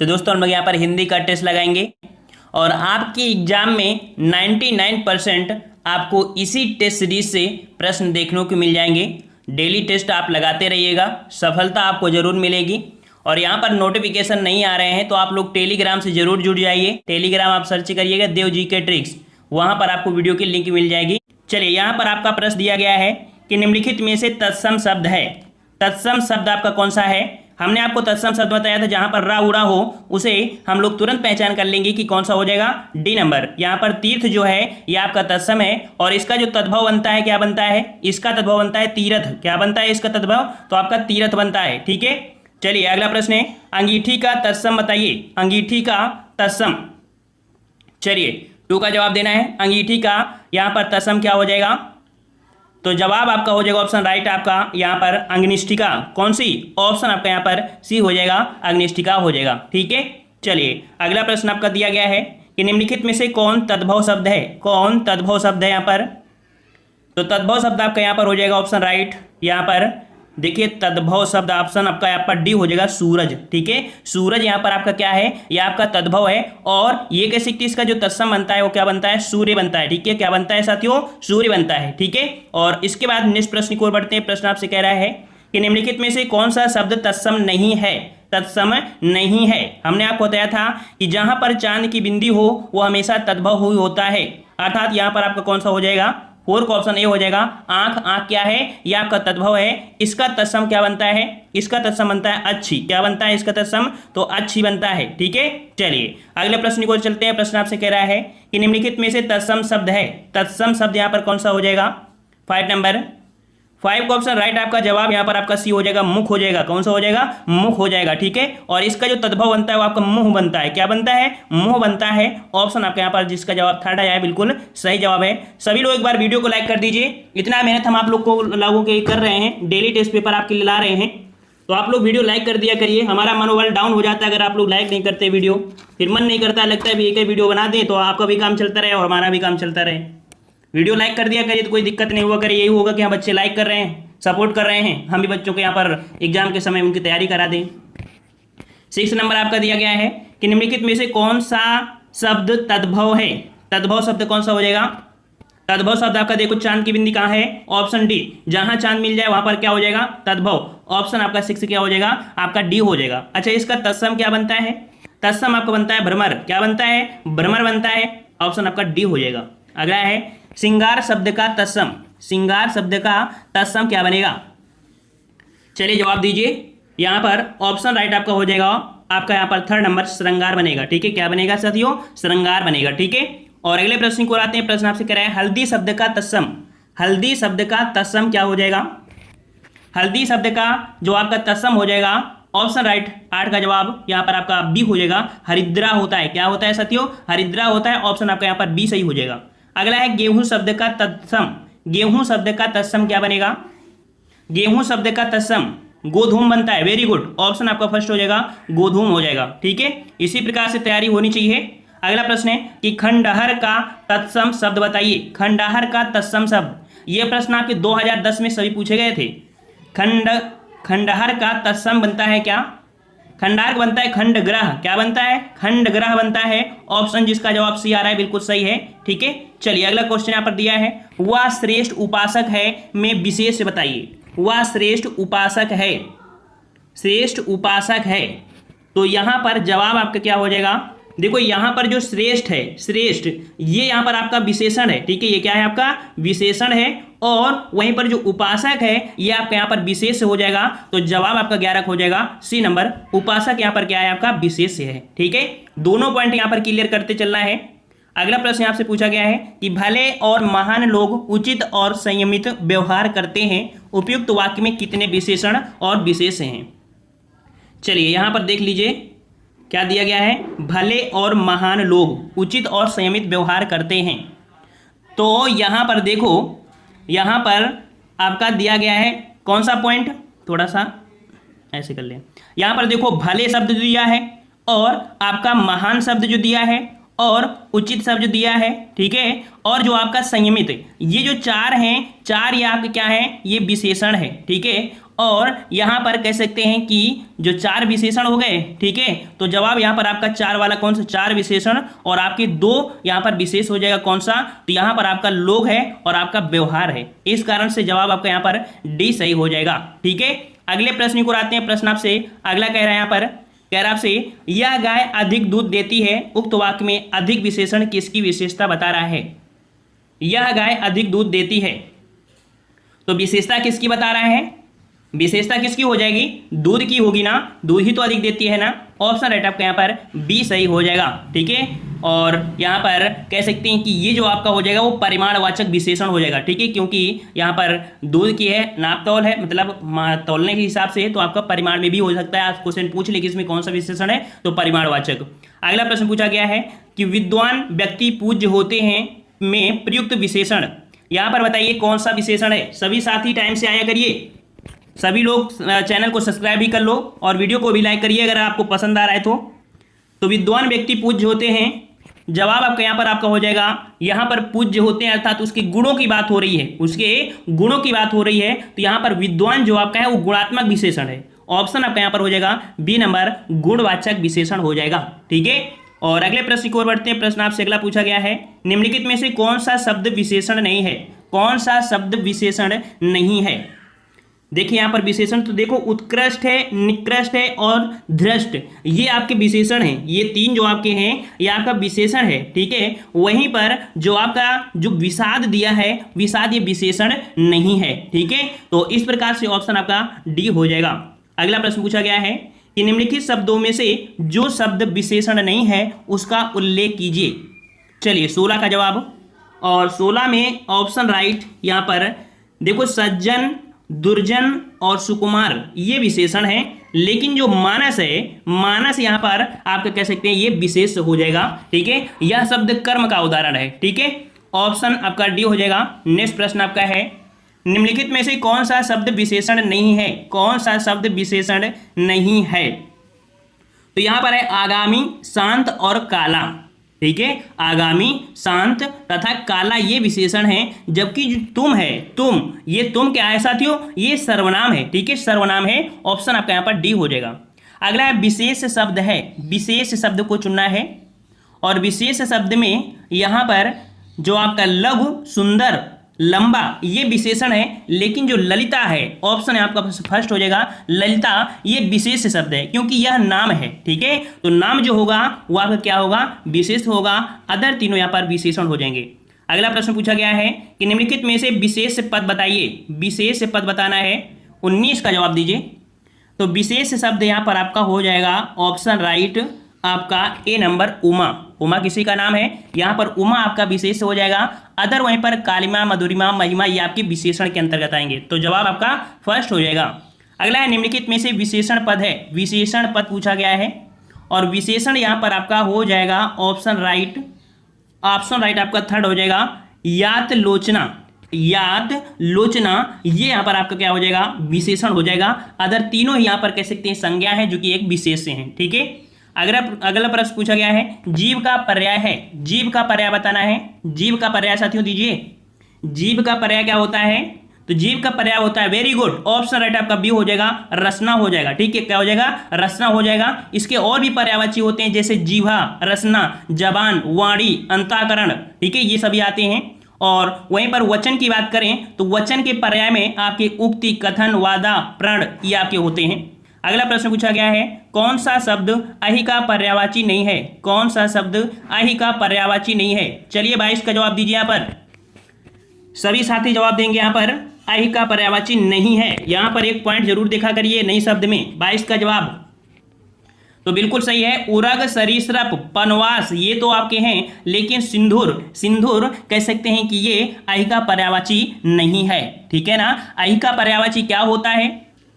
तो दोस्तों हम लोग यहाँ पर हिंदी का टेस्ट लगाएंगे और आपके एग्जाम में 99% आपको इसी टेस्ट सीरीज से प्रश्न देखने को मिल जाएंगे। डेली टेस्ट आप लगाते रहिएगा, सफलता आपको जरूर मिलेगी। और यहाँ पर नोटिफिकेशन नहीं आ रहे हैं तो आप लोग टेलीग्राम से जरूर जुड़ जाइए। टेलीग्राम आप सर्च करिएगा देव जी के ट्रिक्स, वहाँ पर आपको वीडियो की लिंक मिल जाएगी। चलिए, यहाँ पर आपका प्रश्न दिया गया है कि निम्नलिखित में से तत्सम शब्द है। तत्सम शब्द आपका कौन सा है? हमने आपको तत्सम शब्द बताया था, जहां पर रा उड़ा हो उसे हम लोग तुरंत पहचान कर लेंगे कि कौन सा हो जाएगा, डी नंबर। यहाँ पर तीर्थ जो है ये आपका तत्सम है और इसका जो तद्भव बनता है क्या बनता है? इसका तद्भव बनता है तीर्थ। क्या बनता है इसका तद्भव? तो आपका तीर्थ बनता है। ठीक है, चलिए अगला प्रश्न है अंगीठी का तत्सम बताइए। अंगीठी का तत्सम, चलिए 2 का जवाब देना है। अंगीठी का यहाँ पर तत्सम क्या हो जाएगा? तो जवाब आपका हो जाएगा ऑप्शन राइट आपका यहाँ पर अग्निष्ठिका। कौन सी? ऑप्शन आपका यहाँ पर सी हो जाएगा, अग्निष्ठिका हो जाएगा। ठीक है, चलिए अगला प्रश्न आपका दिया गया है कि निम्नलिखित में से कौन तद्भव शब्द है? कौन तद्भव शब्द है यहाँ पर? तो तद्भव शब्द आपका यहाँ पर हो जाएगा ऑप्शन राइट। यहाँ पर देखिए तद्भव शब्द ऑप्शन आपका यहाँ पर डी हो जाएगा, सूरज। ठीक है, सूरज यहाँ पर आपका क्या है? यह आपका तद्भव है और ये कह सकते इसका जो तत्सम बनता है वो क्या बनता है? सूर्य बनता है। ठीक है, क्या बनता है साथियों? सूर्य बनता है। ठीक है, और इसके बाद नेक्स्ट प्रश्न की ओर बढ़ते हैं। प्रश्न आपसे कह रहा है कि निम्नलिखित में से कौन सा शब्द तत्सम नहीं है? तत्सम नहीं है। हमने आपको बताया था कि जहां पर चांद की बिंदी हो वो हमेशा तद्भव हुई होता है, अर्थात यहाँ पर आपका कौन सा हो जाएगा? 4 का ऑप्शन ए हो जाएगा। आंख, आंख क्या है? यह आपका तद्भव है। इसका तत्सम क्या बनता है? इसका तत्सम बनता है अच्छी। क्या बनता है इसका तत्सम? तो अच्छी बनता है। ठीक है, चलिए अगले प्रश्न को चलते हैं। प्रश्न आपसे कह रहा है कि निम्नलिखित में से तत्सम शब्द है। तत्सम शब्द यहाँ पर कौन सा हो जाएगा? 5 नंबर। 5 का ऑप्शन राइट आपका जवाब यहाँ पर आपका सी हो जाएगा, मुख हो जाएगा। कौन सा हो जाएगा? मुख हो जाएगा। ठीक है, और इसका जो तद्भव बनता है वो आपका मुंह बनता है। क्या बनता है? मुंह बनता है। ऑप्शन आपका यहाँ पर जिसका जवाब थर्ड आया है बिल्कुल सही जवाब है। सभी लोग एक बार वीडियो को लाइक कर दीजिए। इतना मेहनत हम आप लोग को लोगों के कर रहे हैं, डेली टेस्ट पेपर आपके लिए ला रहे हैं, तो आप लोग वीडियो लाइक कर दिया करिए। हमारा मनोबल डाउन हो जाता है अगर आप लोग लाइक नहीं करते वीडियो, फिर मन नहीं करता, लगता है एक ही वीडियो बना दें तो आपका भी काम चलता रहे और हमारा भी काम चलता रहे। वीडियो लाइक कर दिया करिए तो कोई दिक्कत नहीं हुआ करे। यही होगा कि हाँ बच्चे लाइक कर रहे हैं, सपोर्ट कर रहे हैं, हम भी बच्चों को यहाँ पर एग्जाम के समय उनकी तैयारी करा दें। 6 नंबर आपका दिया गया है कि निम्नलिखित में से कौन सा शब्द तद्भव है? तद्भव शब्द कौन सा हो जाएगा? तद्भव शब्द आपका देखो, चांद की बिंदी कहाँ है? Option D. जहां चांद मिल जाए वहां पर क्या हो जाएगा? तद्भव। ऑप्शन आपका 6 क्या हो जाएगा? आपका डी हो जाएगा। अच्छा, इसका तत्सम क्या बनता है? तत्सम आपका बनता है भ्रमर। क्या बनता है? भ्रमर बनता है। ऑप्शन आपका डी हो जाएगा। अगला है श्रृंगार शब्द का तत्सम। श्रृंगार शब्द का तत्सम क्या बनेगा? चलिए जवाब दीजिए। यहां पर ऑप्शन राइट आपका हो जाएगा, आपका यहां पर 3rd नंबर श्रृंगार बनेगा। ठीक है, क्या बनेगा साथियों? श्रृंगार बनेगा। ठीक है, और अगले प्रश्न को आते हैं। प्रश्न आपसे कह रहा है हल्दी शब्द का तत्सम। हल्दी शब्द का तत्सम क्या हो जाएगा? हल्दी शब्द का जो आपका तत्सम हो जाएगा, ऑप्शन राइट 8 का जवाब यहाँ पर आपका बी हो जाएगा, हरिद्रा होता है। क्या होता है साथियों? हरिद्रा होता है। ऑप्शन आपका यहाँ पर बी सही हो जाएगा। अगला है गेहूं शब्द का तत्सम। गेहूं शब्द का तत्सम क्या बनेगा? गेहूं शब्द का तत्सम गोधूम बनता है। वेरी गुड, ऑप्शन आपका फर्स्ट हो जाएगा, गोधूम हो जाएगा। ठीक है, इसी प्रकार से तैयारी होनी चाहिए। अगला प्रश्न है कि खंडहर का तत्सम शब्द बताइए। खंडहर का तत्सम शब्द, यह प्रश्न आपके 2010 में सभी पूछे गए थे। खंडहर का तत्सम बनता है क्या? खंडहर बनता है खंड ग्रह। क्या बनता है? खंड ग्रह बनता है। ऑप्शन जिसका जवाब सी आ रहा है बिल्कुल सही है। ठीक है, चलिए अगला क्वेश्चन यहाँ पर दिया है, वह श्रेष्ठ उपासक है में विशेष बताइए। वह श्रेष्ठ उपासक है, श्रेष्ठ उपासक है, तो यहाँ पर जवाब आपका क्या हो जाएगा? देखो यहाँ पर जो श्रेष्ठ है, श्रेष्ठ ये यहाँ पर आपका विशेषण है। ठीक है, ये क्या है? आपका विशेषण है। और वहीं पर जो उपासक है ये आपका यहाँ पर विशेष हो जाएगा, तो जवाब आपका 11 हो जाएगा, सी नंबर। उपासक यहाँ पर क्या है? आपका विशेष है। ठीक है, दोनों पॉइंट यहाँ पर क्लियर करते चलना है। अगला प्रश्न आपसे पूछा गया है कि भले और महान लोग उचित और संयमित व्यवहार करते हैं, उपयुक्त वाक्य में कितने विशेषण और विशेष हैं? चलिए यहाँ पर देख लीजिए क्या दिया गया है, भले और महान लोग उचित और संयमित व्यवहार करते हैं। तो यहाँ पर देखो, यहाँ पर आपका दिया गया है कौन सा पॉइंट, थोड़ा सा ऐसे कर लें। यहाँ पर देखो भले शब्द जो दिया है और आपका महान शब्द जो दिया है और उचित शब्द जो दिया है, ठीक है, और जो आपका संयमित, ये जो चार हैं, चार ये आपके क्या है, ये विशेषण है। ठीक है, और यहाँ पर कह सकते हैं कि जो 4 विशेषण हो गए, ठीक है। तो जवाब यहाँ पर आपका 4 वाला कौन सा, 4 विशेषण और आपके 2 यहाँ पर विशेष हो जाएगा कौन सा, तो यहाँ पर आपका लोग है और आपका व्यवहार है। इस कारण से जवाब आपका यहाँ पर डी सही हो जाएगा, ठीक है। अगले प्रश्न को आते हैं। प्रश्न आपसे अगला कह रहा है, यहाँ पर कह रहा आपसे, यह गाय अधिक दूध देती है, उक्त वाक्य में अधिक विशेषण किसकी विशेषता बता रहा है। यह गाय अधिक दूध देती है, तो विशेषता किसकी बता रहा है, विशेषता किसकी हो जाएगी, दूध की होगी ना, दूध ही तो अधिक देती है ना। ऑप्शन राइट आपका यहाँ पर बी सही हो जाएगा, ठीक है। और यहाँ पर कह सकते हैं कि ये जो आपका हो जाएगा वो परिमाणवाचक विशेषण हो जाएगा, ठीक है, क्योंकि यहाँ पर दूध की है, नाप तौल है, मतलब तौलने के हिसाब से, तो आपका परिमाण में भी हो सकता है। आप क्वेश्चन पूछ ले कि इसमें कौन सा विशेषण है, तो परिमाणवाचक। अगला प्रश्न पूछा गया है कि विद्वान व्यक्ति पूज्य होते हैं में प्रयुक्त विशेषण, यहाँ पर बताइए कौन सा विशेषण है। सभी साथी टाइम से आया करिए, सभी लोग चैनल को सब्सक्राइब भी कर लो और वीडियो को भी लाइक करिए अगर आपको पसंद आ रहा है तो विद्वान व्यक्ति पूज्य होते हैं, जवाब आपका यहाँ पर आपका हो जाएगा, यहाँ पर पूज्य होते हैं अर्थात उसके गुणों की बात हो रही है, उसके गुणों की बात हो रही है, तो यहाँ पर विद्वान जो आपका है वो गुणात्मक विशेषण है। ऑप्शन आपका यहाँ पर हो जाएगा बी नंबर, गुणवाचक विशेषण हो जाएगा, ठीक है। और अगले प्रश्न की ओर बढ़ते हैं। प्रश्न आपसे अगला पूछा गया है, निम्नलिखित में से कौन सा शब्द विशेषण नहीं है, कौन सा शब्द विशेषण नहीं है। देखिए यहाँ पर विशेषण तो देखो, उत्कृष्ट है, निकृष्ट है और धृष्ट, ये आपके विशेषण हैं। ये 3 जो आपके हैं ये आपका विशेषण है, ठीक है। वहीं पर जो आपका जो विषाद दिया है, विषाद ये विशेषण नहीं है, ठीक है। तो इस प्रकार से ऑप्शन आपका डी हो जाएगा। अगला प्रश्न पूछा गया है कि निम्नलिखित शब्दों में से जो शब्द विशेषण नहीं है उसका उल्लेख कीजिए। चलिए 16 का जवाब, और 16 में ऑप्शन राइट यहाँ पर देखो, सज्जन, दुर्जन और सुकुमार ये विशेषण है, लेकिन जो मानस है, मानस यहाँ पर आपका कह सकते हैं ये विशेष हो जाएगा, ठीक है। यह शब्द कर्म का उदाहरण है, ठीक है। ऑप्शन आपका डी हो जाएगा। नेक्स्ट प्रश्न आपका है, निम्नलिखित में से कौन सा शब्द विशेषण नहीं है, कौन सा शब्द विशेषण नहीं है। तो यहाँ पर है आगामी, शांत और काला, ठीक है। आगामी, शांत तथा काला ये विशेषण है, जबकि जो तुम है, तुम, ये तुम क्या है साथियों, ये सर्वनाम है, ठीक है, सर्वनाम है। ऑप्शन आपका यहाँ पर डी हो जाएगा। अगला है विशेष शब्द है, विशेष शब्द को चुनना है, और विशेष शब्द में यहाँ पर जो आपका लघु, सुंदर, लंबा ये विशेषण है, लेकिन जो ललिता है, ऑप्शन है आपका फर्स्ट हो जाएगा, ललिता ये विशेष शब्द है क्योंकि यह नाम है, ठीक है। तो नाम जो होगा वो आपका क्या होगा, विशेष होगा, अदर तीनों यहाँ पर विशेषण हो जाएंगे। अगला प्रश्न पूछा गया है कि निम्नलिखित में से विशेष पद बताइए, विशेष पद बताना है, 19 का जवाब दीजिए। तो विशेष शब्द यहाँ पर आपका हो जाएगा ऑप्शन राइट आपका ए नंबर, उमा। उमा किसी का नाम है, यहाँ पर उमा आपका विशेष हो जाएगा। अदर वहीं पर कालिमा, मधुरिमा, महिमा ये आपके विशेषण के अंतर्गत आएंगे, तो जवाब आपका फर्स्ट हो जाएगा। अगला है निम्नलिखित में से विशेषण पद है, विशेषण पद पूछा गया है, और विशेषण यहाँ पर आपका हो जाएगा ऑप्शन राइट, ऑप्शन राइट आपका थर्ड हो जाएगा, यात लोचना, याद लोचना ये यहाँ पर आपका क्या हो जाएगा, विशेषण हो जाएगा। अदर तीनों ही यहाँ पर कह सकते हैं संज्ञा है जो कि एक विशेष से हैं, ठीक है। अगला प्रश्न पूछा गया है, जीव का पर्याय है, जीव का पर्याय बताना है। जीव का पर्याय साथियों दीजिए, जीव का पर्याय क्या होता है, तो जीव का पर्याय होता है, वेरी गुड, ऑप्शन राइट आपका बी हो जाएगा, रसना हो जाएगा, ठीक है। क्या हो जाएगा, रसना हो जाएगा। इसके और भी पर्यायवाची होते हैं जैसे जीवा, रसना, जबान, वाणी, अंतःकरण, ठीक है, ये सभी आते हैं। और वहीं पर वचन की बात करें तो वचन के पर्याय में आपके उक्ति, कथन, वादा, प्रण ये आपके होते हैं। अगला प्रश्न पूछा गया है, कौन सा शब्द अहि का पर्यायवाची नहीं है, कौन सा शब्द अहि का पर्यायवाची नहीं है। चलिए 22 का जवाब दीजिए, यहाँ पर सभी साथी जवाब देंगे, यहाँ पर अहि का पर्यायवाची नहीं है। यहाँ पर एक पॉइंट जरूर देखा करिए नहीं शब्द में। 22 का जवाब तो बिल्कुल सही है, उरग, सरीसृप, पनवास ये तो आपके हैं, लेकिन सिंधुर, सिंधुर कह सकते हैं कि ये अहि का पर्यायवाची नहीं है, ठीक है ना। अहि का पर्यायवाची क्या होता है,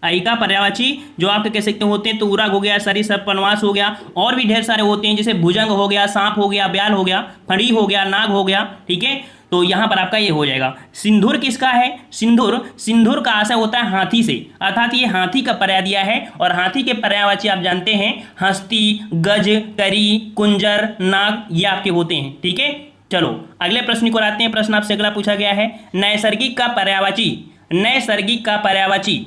अहि का पर्यायवाची जो आप कह सकते होते हैं तो उरग हो गया, सरीसृप, पनवास हो गया, और भी ढेर सारे होते हैं जैसे भुजंग हो गया, सांप हो गया, ब्याल हो गया, फड़ी हो गया, नाग हो गया, ठीक है। तो यहाँ पर आपका ये हो जाएगा। सिंधुर किसका है, सिंधुर, सिंधुर का आशय होता है हाथी से, अर्थात ये हाथी का पर्याय दिया है, और हाथी के पर्यायवाची आप जानते हैं हस्ती, गज, करी, कुंजर, नाग ये आपके होते हैं, ठीक है। चलो अगले प्रश्न को आते हैं। प्रश्न आपसे अगला पूछा गया है, नैसर्गिक का पर्यायवाची, नैसर्गिक का पर्यायवाची।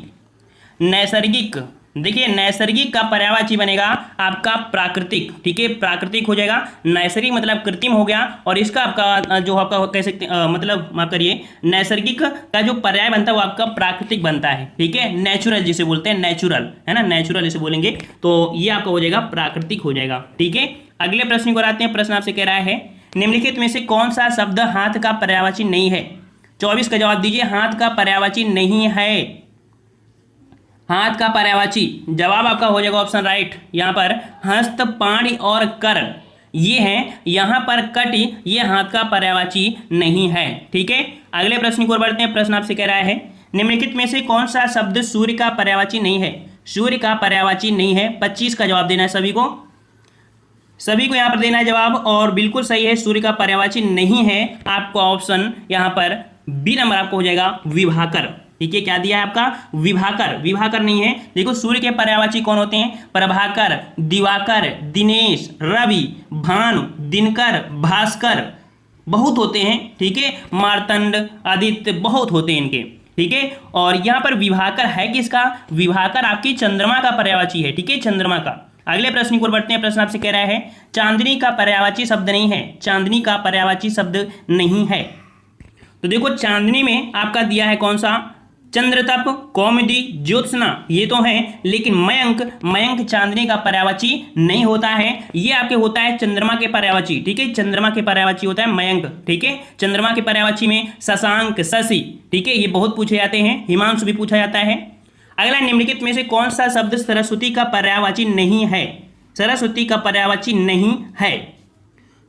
नैसर्गिक, देखिए नैसर्गिक का पर्यायवाची बनेगा आपका प्राकृतिक, ठीक है, प्राकृतिक हो जाएगा। नैसर्गिक मतलब कृत्रिम हो गया, और इसका आपका जो आपका कह सकते मतलब माफ करिए, नैसर्गिक का जो पर्याय बनता है वो आपका प्राकृतिक बनता है, ठीक है, नेचुरल जिसे बोलते हैं, नेचुरल है ना, नेचुरल इसे बोलेंगे, तो ये आपका हो जाएगा प्राकृतिक हो जाएगा, ठीक है। अगले प्रश्न को आते हैं। प्रश्न आपसे कह रहा है निम्नलिखित में से कौन सा शब्द हाथ का पर्यायवाची नहीं है? 24 का जवाब दीजिए। हाथ का पर्यायवाची नहीं है, हाथ का पर्यायवाची जवाब आपका हो जाएगा ऑप्शन राइट। यहाँ पर हस्त, पाणि और कर ये हैं, यहाँ पर कटि ये हाथ का पर्यायवाची नहीं है, ठीक है। अगले प्रश्न की ओर बढ़ते हैं। प्रश्न आपसे कह रहा है निम्नलिखित में से कौन सा शब्द सूर्य का पर्यायवाची नहीं है? सूर्य का पर्यायवाची नहीं है। 25 का जवाब देना है सभी को, सभी को यहाँ पर देना है जवाब, और बिल्कुल सही है, सूर्य का पर्यायवाची नहीं है। आपको ऑप्शन यहाँ पर बी नंबर आपको हो जाएगा विभाकर, ठीक है। क्या दिया है आपका? विभाकर, विभाकर नहीं है। देखो सूर्य के पर्यायवाची कौन होते हैं? प्रभाकर, दिवाकर, दिनेश, रवि, भानु, दिनकर, भास्कर, बहुत होते हैं, ठीक है, मार्तंड, आदित्य, बहुत होते हैं इनके, ठीक है। और यहाँ पर विभाकर है किसका? विभाकर आपकी चंद्रमा का पर्यायवाची है, ठीक है, चंद्रमा का। अगले प्रश्न को बढ़ते हैं। प्रश्न आपसे कह रहा है चांदनी का पर्यायवाची शब्द नहीं है, चांदनी का पर्यायवाची शब्द नहीं है। तो देखो चांदनी में आपका दिया है कौन सा? चंद्रतप, कौमुदी, ज्योत्सना, ये तो है, लेकिन मयंक, मयंक चांदनी का पर्यायवाची नहीं होता है, ये आपके होता है चंद्रमा के पर्यायवाची, ठीक है, चंद्रमा के पर्यायवाची होता है मयंक, ठीक है। चंद्रमा के पर्यायवाची में शशांक, शशि, ठीक है, ये बहुत पूछे जाते हैं, हिमांशु भी पूछा जाता है। अगला निम्नलिखित में से कौन सा शब्द सरस्वती का पर्यायवाची नहीं है? सरस्वती का पर्यायवाची नहीं है।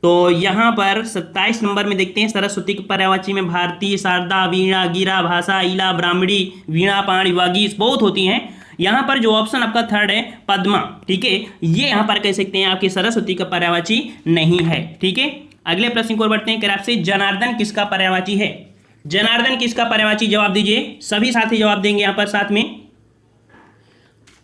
तो यहाँ पर 27 नंबर में देखते हैं सरस्वती के पर्यायवाची में भारती, शारदा, वीणा, गिरा, भाषा, इला, ब्राह्मणी, वीणा, पाणी, वागीश, बहुत होती हैं। यहाँ पर जो ऑप्शन आपका थर्ड है पद्मा, ठीक है, ये यहाँ पर कह सकते हैं आपकी सरस्वती का पर्यायवाची नहीं है, ठीक है। अगले प्रश्न को बढ़ते हैं। आपसे जनार्दन किसका पर्यायवाची है? जनार्दन किसका पर्यायवाची? जवाब दीजिए, सभी साथी जवाब देंगे यहाँ पर साथ में,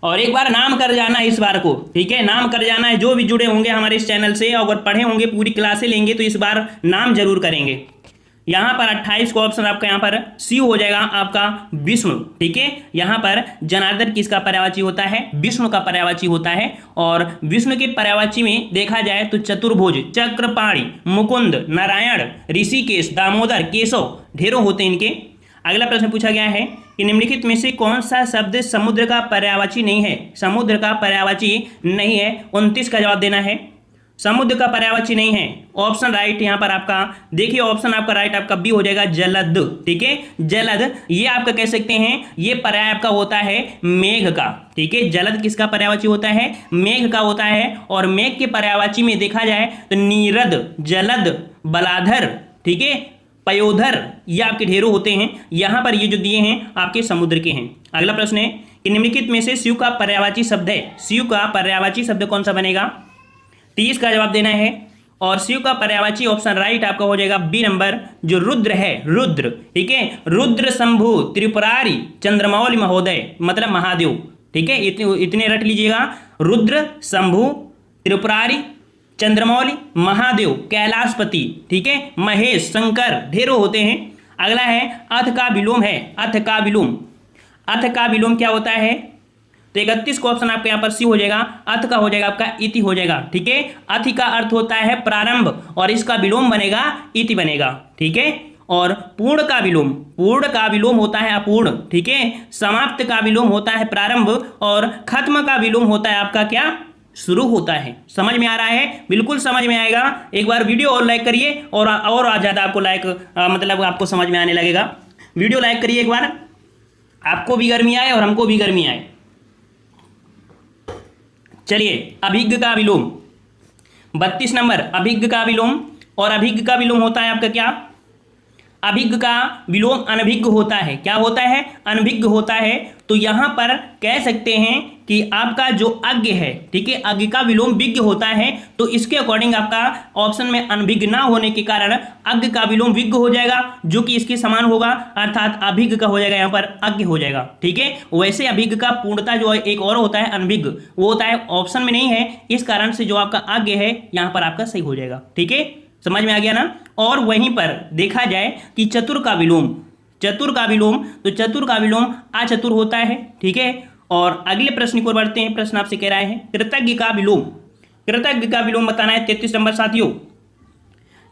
और एक बार नाम कर जाना है इस बार को, ठीक है, नाम कर जाना है। जो भी जुड़े होंगे हमारे इस चैनल से, अगर पढ़े होंगे, पूरी क्लासें लेंगे, तो इस बार नाम जरूर करेंगे। यहाँ पर 28 को ऑप्शन आपका यहाँ पर सी हो जाएगा आपका विष्णु, ठीक है। यहाँ पर जनार्दन किसका पर्यायवाची होता है? विष्णु का पर्यायवाची होता है। और विष्णु के पर्यायवाची में देखा जाए तो चतुर्भुज, चक्रपाणि, मुकुंद, नारायण, ऋषिकेश, दामोदर, केशव, ढेरों होते हैं इनके। अगला प्रश्न पूछा गया है कि निम्नलिखित में से कौन सा शब्द समुद्र का पर्यायवाची नहीं है? समुद्र का पर्यायवाची नहीं है। 29 का जवाब देना है, समुद्र का पर्यायवाची नहीं है। ऑप्शन राइट यहाँ पर आपका देखिए, ऑप्शन आपका राइट आपका बी हो जाएगा जलद, ठीक है, जलद, ये आपका कह सकते हैं ये पर्याय आपका होता है मेघ का, ठीक है। जलद किसका पर्यायवाची होता है? मेघ का होता है। और मेघ के पर्यायवाची में देखा जाए तो नीरद, जलद, बलाधर, ठीक है, पयोधर, ये आपके ढेरों होते हैं। यहाँ पर ये जो दिए हैं आपके समुद्र के हैं। अगला प्रश्न है कि निम्नलिखित में से शिव का पर्यायवाची शब्द है, शिव का पर्यायवाची शब्द कौन सा बनेगा? 30 का जवाब देना है। और शिव का पर्यायवाची ऑप्शन राइट आपका हो जाएगा बी नंबर, जो रुद्र है, रुद्र, ठीक है, रुद्र, शंभु, त्रिपुरारी, चंद्रमौली महोदय, मतलब महादेव, ठीक है, इतने रट लीजिएगा। रुद्र, शंभु, त्रिपुरारी, चंद्रमौली, महादेव, कैलाशपति, ठीक है, महेश, शंकर, ढेरों होते हैं। अगला है अथ का विलोम है, अथ का विलोम, अथ का विलोम क्या होता है? तो 31 को ऑप्शन आपके यहाँ पर सी हो जाएगा, अथ का हो जाएगा आपका इति हो जाएगा, ठीक है। अथ का अर्थ होता है प्रारंभ, और इसका विलोम बनेगा इति बनेगा, ठीक है। और पूर्ण का विलोम, पूर्ण का विलोम होता है अपूर्ण, ठीक है। समाप्त का विलोम होता है प्रारंभ, और खत्म का विलोम होता है आपका क्या? शुरू होता है। समझ में आ रहा है? बिल्कुल समझ में आएगा। एक बार वीडियो और लाइक करिए, और ज़्यादा आपको लाइक मतलब आपको समझ में आने लगेगा। वीडियो लाइक करिए एक बार, आपको भी गर्मी आए और हमको भी गर्मी आए। चलिए, अभिज्ञ का विलोम 32 नंबर, अभिज्ञ का विलोम। और अभिज्ञ का विलोम होता है आपका क्या? अभिज्ञ का विलोम अनभिज्ञ होता है। क्या होता है? अनभिज्ञ होता है। तो यहां पर कह सकते हैं कि आपका जो अज्ञ है, ठीक है, अज्ञ का विलोम विज्ञ होता है। तो इसके अकॉर्डिंग आपका ऑप्शन में अनभिज्ञ ना होने के कारण अज्ञ का विलोम विज्ञ हो जाएगा, जो कि इसके समान होगा, अर्थात अभिज्ञ का हो जाएगा यहाँ पर अज्ञ हो जाएगा, ठीक है। वैसे अभिज्ञ का पूर्णता जो है एक और होता है अनभिज्ञ, वो होता है ऑप्शन में नहीं है, इस कारण से जो आपका अज्ञ है यहाँ पर आपका सही हो जाएगा, ठीक है। समझ में आ गया ना? और वहीं पर देखा जाए कि चतुर का विलोम, चतुर का विलोम, तो चतुर का विलोम अचतुर होता है, ठीक है। और अगले प्रश्न की ओर बढ़ते हैं। प्रश्न आपसे कह रहा है कृतज्ञ का विलोम, कृतज्ञ का विलोम बताना है 33 नंबर साथियों।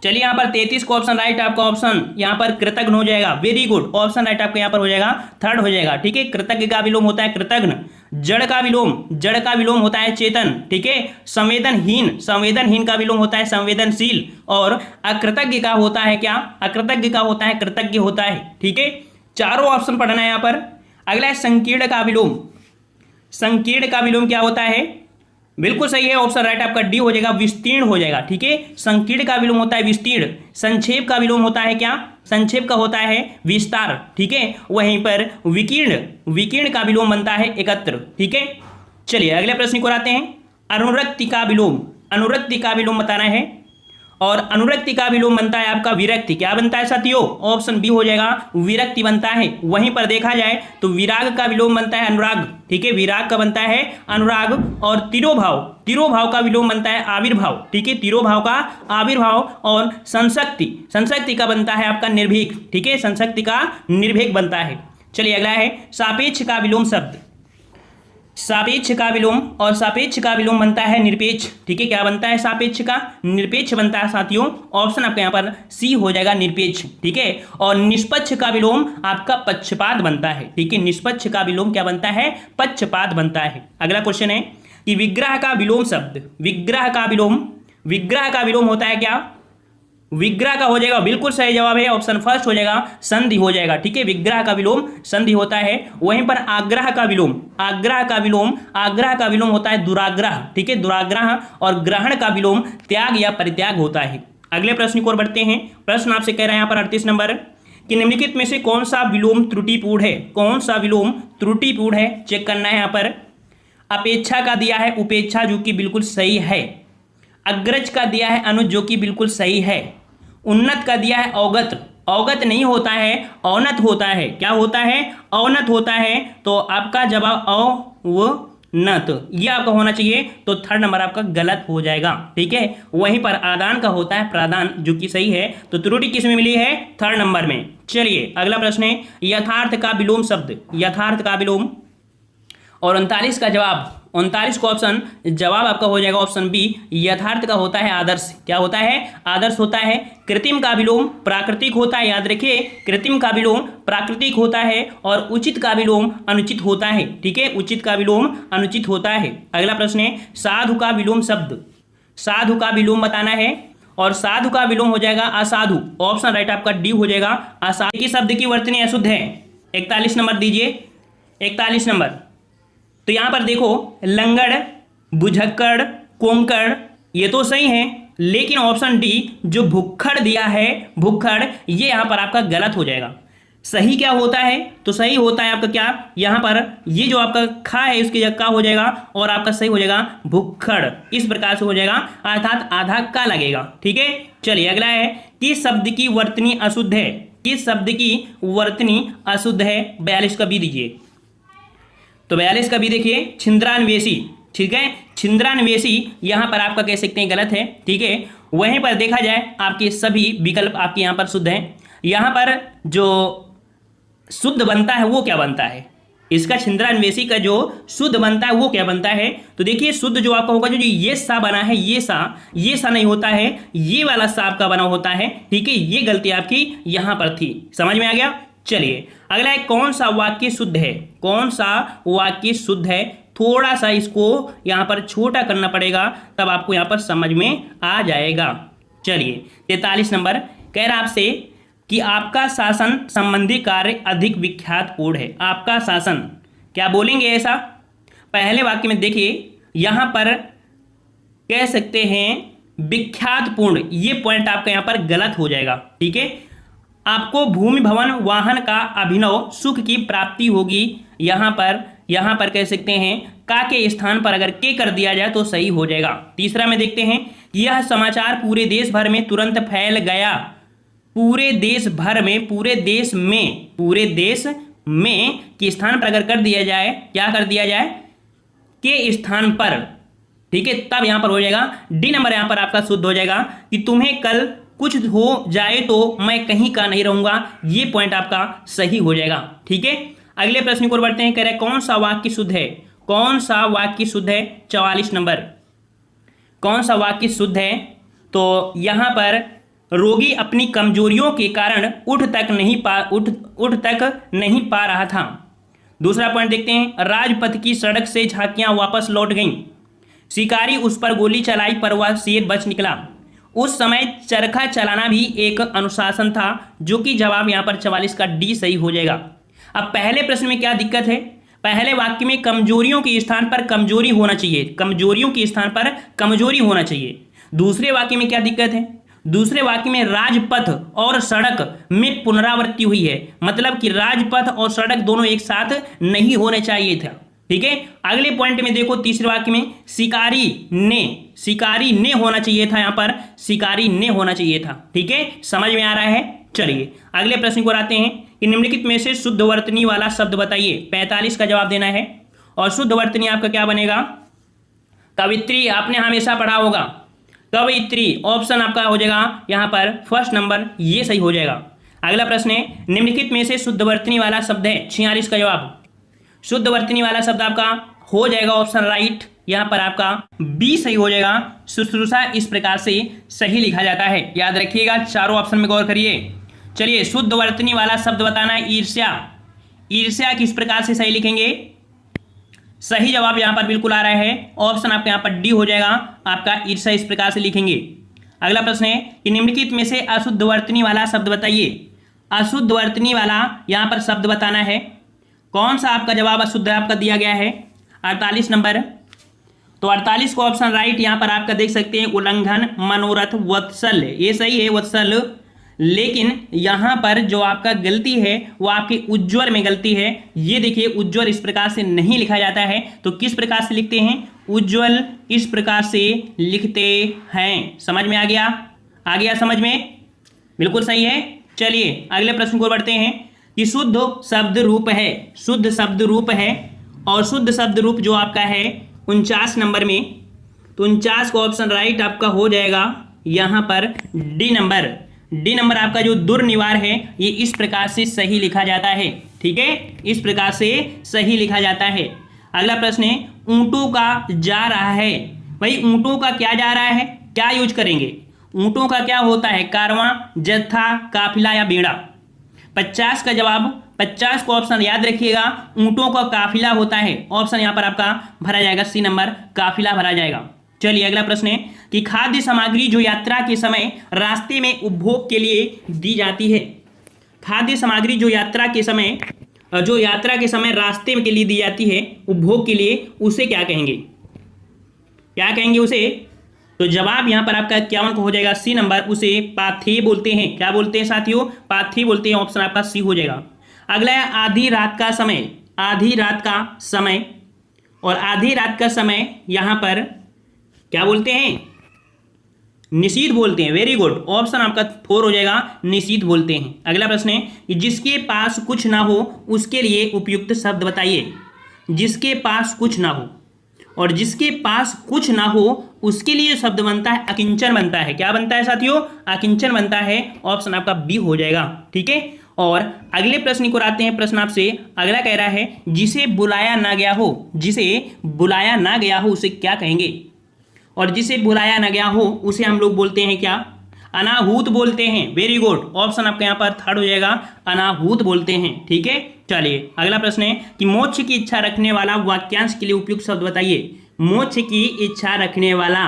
चलिए यहाँ पर 33 को ऑप्शन राइट आपका ऑप्शन यहाँ पर कृतज्ञ हो जाएगा। वेरी गुड, ऑप्शन राइट आपका यहाँ पर हो जाएगा, थर्ड हो जाएगा। ठीक है, कृतज्ञ का विलोम होता है कृतज्ञ। जड़ का विलोम, जड़ का विलोम होता है चेतन। ठीक है, संवेदनहीन, संवेदनहीन का विलोम होता है संवेदनशील। और अकृतज्ञ का होता है क्या, अकृतज्ञ का होता है कृतज्ञ होता है। ठीक है, चारों ऑप्शन पढ़ना है यहाँ पर। अगला है संकीर्ण का विलोम, संकीर्ण का विलोम क्या होता है, बिल्कुल सही है, ऑप्शन राइट आपका डी हो जाएगा, विस्तीर्ण हो जाएगा। ठीक है, संकीर्ण का विलोम होता है विस्तीर्ण। संक्षेप का विलोम होता है क्या, संक्षेप का होता है विस्तार। ठीक है, वहीं पर विकीर्ण, विकीर्ण का विलोम बनता है एकत्र। ठीक है, चलिए अगले प्रश्न को आते हैं। अनुरक्ति का विलोम, अनुरक्ति का विलोम बताना है। और अनुरक्ति का विलोम बनता है आपका विरक्ति। क्या बनता है साथियों, ऑप्शन बी हो जाएगा, विरक्ति बनता है। वहीं पर देखा जाए तो विराग का विलोम बनता है अनुराग। ठीक है, विराग का बनता है अनुराग। और तिरोभाव, तिरोभाव का विलोम बनता है आविर्भाव। ठीक है, तिरोभाव का आविर्भाव। और संशक्ति, संशक्ति का बनता है आपका निर्भीक। ठीक है, संशक्ति का निर्भीक बनता है। चलिए अगला है सापेक्ष का विलोम शब्द, सापेक्ष का विलोम। और सापेक्ष का विलोम बनता है निरपेक्ष। ठीक है, क्या बनता है सापेक्ष का, निरपेक्ष बनता है साथियों। ऑप्शन आपका यहाँ पर सी हो जाएगा, निरपेक्ष। ठीक है, और निष्पक्ष का विलोम आपका पक्षपात बनता है। ठीक है, निष्पक्ष का विलोम क्या बनता है, पक्षपात बनता है। अगला क्वेश्चन है कि विग्रह का विलोम शब्द, विग्रह का विलोम, विग्रह का विलोम होता है क्या, विग्रह का हो जाएगा, बिल्कुल सही जवाब है, ऑप्शन फर्स्ट हो जाएगा, संधि हो जाएगा। ठीक है, विग्रह का विलोम संधि होता है। वहीं पर आग्रह का विलोम, आग्रह का विलोम, आग्रह का विलोम होता है दुराग्रह। ठीक है, दुराग्रह। और ग्रहण का विलोम त्याग या परित्याग होता है। अगले प्रश्न की ओर बढ़ते हैं। प्रश्न आपसे कह रहे हैं यहाँ पर 38 नंबर कि निम्नलिखित में से कौन सा विलोम त्रुटिपूर्ण है, कौन सा विलोम त्रुटिपूर्ण है, चेक करना है यहाँ पर। अपेक्षा का दिया है उपेक्षा, जो कि बिल्कुल सही है। अग्रज का दिया है अनुज, जो कि बिल्कुल सही है। उन्नत का दिया है अवगत, अवगत नहीं होता है, अवनत होता है। क्या होता है, अवनत होता है। तो आपका जवाब अवनत ये आपका होना चाहिए, तो थर्ड नंबर आपका गलत हो जाएगा। ठीक है, वहीं पर आदान का होता है प्रादान, जो कि सही है। तो त्रुटि किस में मिली है, थर्ड नंबर में। चलिए अगला प्रश्न है यथार्थ का विलोम शब्द, यथार्थ का विलोम। और 39 का जवाब, 39 को ऑप्शन जवाब आपका हो जाएगा ऑप्शन बी, यथार्थ का होता है आदर्श। क्या होता है, आदर्श होता है। कृत्रिम का विलोम प्राकृतिक होता है, याद रखिए, कृत्रिम का विलोम प्राकृतिक होता है। और उचित का विलोम अनुचित होता है। ठीक है, उचित का विलोम अनुचित होता है। अगला प्रश्न है साधु का विलोम शब्द, साधु का विलोम बताना है। और साधु का विलोम हो जाएगा असाधु, ऑप्शन राइट आपका डी हो जाएगा, असाधु। की शब्द की वर्तनी अशुद्ध है। 41 नंबर दीजिए, 41 नंबर। तो यहां पर देखो लंगड़, बुझक्कड़, कोंकड़ ये तो सही है, लेकिन ऑप्शन डी जो भुक्खड़ दिया है, भुक्खड़, ये यहां पर आपका गलत हो जाएगा। सही क्या होता है, तो सही होता है आपका क्या, यहां पर ये जो आपका खा है उसकी जगह का हो जाएगा, और आपका सही हो जाएगा भुक्खड़। इस प्रकार से हो जाएगा, अर्थात आधा का लगेगा। ठीक है, चलिए अगला है किस शब्द की वर्तनी अशुद्ध है, किस शब्द की वर्तनी अशुद्ध है। 42 का बी दीजिए। तो 42 का भी देखिए छिंद्रान्वेषी। ठीक है, छिंद्रान्वेषी यहां पर आपका कह सकते हैं गलत है। ठीक है, वहीं पर देखा जाए आपके सभी विकल्प आपके यहां पर शुद्ध हैं। यहां पर जो शुद्ध बनता है वो क्या बनता है, इसका छिंद्रान्वेषी का जो शुद्ध बनता है वो क्या बनता है। तो देखिए शुद्ध जो आपका होगा, जो ये सा बना है, ये सा नहीं होता है, ये वाला सा आपका बना होता है। ठीक है, ये गलती आपकी यहां पर थी, समझ में आ गया। चलिए अगला है कौन सा वाक्य शुद्ध है, कौन सा वाक्य शुद्ध है। थोड़ा सा इसको यहां पर छोटा करना पड़ेगा, तब आपको यहां पर समझ में आ जाएगा। चलिए 43 नंबर कह रहा आपसे कि आपका शासन संबंधी कार्य अधिक विख्यातपूर्ण है। आपका शासन, क्या बोलेंगे ऐसा। पहले वाक्य में देखिए यहां पर कह सकते हैं विख्यातपूर्ण, ये पॉइंट आपका यहां पर गलत हो जाएगा। ठीक है, आपको भूमि भवन वाहन का अभिनव सुख की प्राप्ति होगी। यहां पर कह सकते हैं का के स्थान पर अगर के कर दिया जाए तो सही हो जाएगा। तीसरा में देखते हैं यह समाचार पूरे देश भर में तुरंत फैल गया। पूरे देश भर में, पूरे देश में के स्थान पर अगर कर दिया जाए, क्या कर दिया जाए, के स्थान पर। ठीक है, तब यहां पर हो जाएगा डी नंबर, यहां पर आपका शुद्ध हो जाएगा कि तुम्हें कल कुछ हो जाए तो मैं कहीं का नहीं रहूंगा। ये पॉइंट आपका सही हो जाएगा। ठीक है, अगले प्रश्न को बढ़ते हैं। कह रहे कौन सा वाक्य शुद्ध है, कौन सा वाक्य शुद्ध है, 44 नंबर, कौन सा वाक्य शुद्ध है। तो यहां पर रोगी अपनी कमजोरियों के कारण उठ तक नहीं पा रहा था। दूसरा पॉइंट देखते हैं। राजपथ की सड़क से झांकियां वापस लौट गईं, शिकारी उस पर गोली चलाई पर वह शेर बच निकला। उस समय चरखा चलाना भी एक अनुशासन था, जो कि जवाब यहां पर 44 का डी सही हो जाएगा। अब पहले प्रश्न में क्या दिक्कत है, पहले वाक्य में कमजोरियों के स्थान पर कमजोरी होना चाहिए, कमजोरियों के स्थान पर कमजोरी होना चाहिए। दूसरे वाक्य में क्या दिक्कत है, दूसरे वाक्य में राजपथ और सड़क में पुनरावृत्ति हुई है, मतलब कि राजपथ और सड़क दोनों एक साथ नहीं होने चाहिए था। ठीक है, अगले पॉइंट में देखो, तीसरे वाक्य में शिकारी ने होना चाहिए था, यहां पर शिकारी ने होना चाहिए था। ठीक है, समझ में आ रहा है। चलिए अगले प्रश्न को आते हैं कि निम्नलिखित में से शुद्ध वर्तनी वाला शब्द बताइए। 45 का जवाब देना है और शुद्ध वर्तनी आपका क्या बनेगा, कवित्री। आपने हमेशा पढ़ा होगा कवित्री, ऑप्शन आपका हो जाएगा यहां पर फर्स्ट नंबर, ये सही हो जाएगा। अगला प्रश्न है निम्नलिखित में से शुद्ध वर्तनी वाला शब्द है, 46 का जवाब। शुद्ध वर्तनी वाला शब्द आपका हो जाएगा ऑप्शन राइट, यहां पर आपका बी सही हो जाएगा। शुश्रूषा इस प्रकार से सही लिखा जाता है, याद रखिएगा, चारों ऑप्शन में गौर करिए। चलिए शुद्ध वर्तनी वाला शब्द बताना है ईर्ष्या। ईर्ष्या किस प्रकार से सही लिखेंगे, सही जवाब यहां पर बिल्कुल आ रहा है, ऑप्शन आपका यहां पर डी हो जाएगा आपका, ईर्ष्या इस प्रकार से लिखेंगे। अगला प्रश्न है कि निम्नलिखित में से अशुद्ध वर्तनी वाला शब्द बताइए। अशुद्ध वर्तनी वाला यहां पर शब्द बताना है, कौन सा आपका जवाब अशुद्ध आपका दिया गया है, 48 नंबर। तो 48 को ऑप्शन राइट यहां पर आपका देख सकते हैं, उल्लंघन, मनोरथ, वत्सल, ये सही है वत्सल। लेकिन यहां पर जो आपका गलती है वो आपके उज्ज्वल में गलती है। ये देखिए उज्ज्वल इस प्रकार से नहीं लिखा जाता है, तो किस प्रकार से लिखते हैं, उज्ज्वल इस प्रकार से लिखते हैं। समझ में आ गया, आ गया समझ में, बिल्कुल सही है। चलिए अगले प्रश्न को बढ़ते हैं कि शुद्ध शब्द रूप है, शुद्ध शब्द रूप है, और शुद्ध शब्द रूप जो आपका है 49 नंबर में, तो 49 को ऑप्शन राइट आपका हो जाएगा यहां पर डी नंबर। डी नंबर आपका जो दुर्निवार है ये इस प्रकार से सही लिखा जाता है। ठीक है, इस प्रकार से सही लिखा जाता है। अगला प्रश्न है ऊंटों का जा रहा है। भाई ऊंटों का क्या जा रहा है, क्या यूज करेंगे, ऊंटों का क्या होता है, कारवां, जत्था, काफिला या बेड़ा। 50 का जवाब, 50 को ऑप्शन याद रखिएगा, ऊंटों का काफिला होता है, ऑप्शन यहां पर आपका भरा जाएगा सी नंबर, काफिला भरा जाएगा। चलिए अगला प्रश्न है कि खाद्य सामग्री जो यात्रा के समय रास्ते में उपभोग के लिए दी जाती है। खाद्य सामग्री जो यात्रा के समय रास्ते के लिए दी जाती है उपभोग के लिए, उसे क्या कहेंगे, क्या कहेंगे उसे। तो जवाब यहां पर आपका 51 को हो जाएगा सी नंबर, उसे पाथे बोलते हैं। क्या बोलते हैं साथियों, पाथे बोलते हैं, ऑप्शन आपका सी हो जाएगा। अगला है आधी रात का समय। आधी रात का समय, और आधी रात का समय यहां पर क्या बोलते हैं, निषीध बोलते हैं। वेरी गुड, ऑप्शन आपका 4 हो जाएगा, निषीध बोलते हैं। अगला प्रश्न है कि जिसके पास कुछ ना हो उसके लिए उपयुक्त शब्द बताइए। जिसके पास कुछ ना हो, और जिसके पास कुछ ना हो उसके लिए शब्द बनता है अकिंचन बनता है। क्या बनता है साथियों, अकिंचन बनता है, ऑप्शन आपका बी हो जाएगा। ठीक है, और अगले प्रश्न को आते हैं। प्रश्न आपसे अगला कह रहा है जिसे बुलाया ना गया हो, जिसे बुलाया ना गया हो उसे क्या कहेंगे, और जिसे बुलाया ना गया हो उसे हम लोग बोलते हैं क्या, अनाहूत बोलते हैं। वेरी गुड, ऑप्शन आपका यहाँ पर 3rd हो जाएगा, अनाहूत बोलते हैं। ठीक है, चलिए अगला प्रश्न है कि मोक्ष की इच्छा रखने वाला वाक्यांश के लिए उपयुक्त शब्द बताइए। मोक्ष की इच्छा रखने वाला,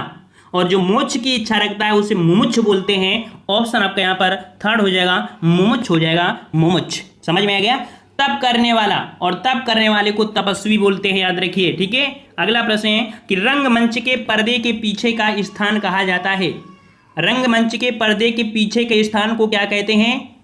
और जो मोक्ष की इच्छा रखता है उसे मुमुक्ष बोलते हैं, ऑप्शन आपका यहाँ पर 3rd हो जाएगा, मुमुक्ष हो जाएगा, मुमुक्ष। समझ में आ गया, तप करने वाला, और तप करने वाले को तपस्वी बोलते हैं, याद रखिए। ठीक है, अगला प्रश्न है कि रंगमंच के पर्दे के पीछे का स्थान कहा जाता है। रंगमंच के पर्दे के पीछे के स्थान को क्या कहते हैं,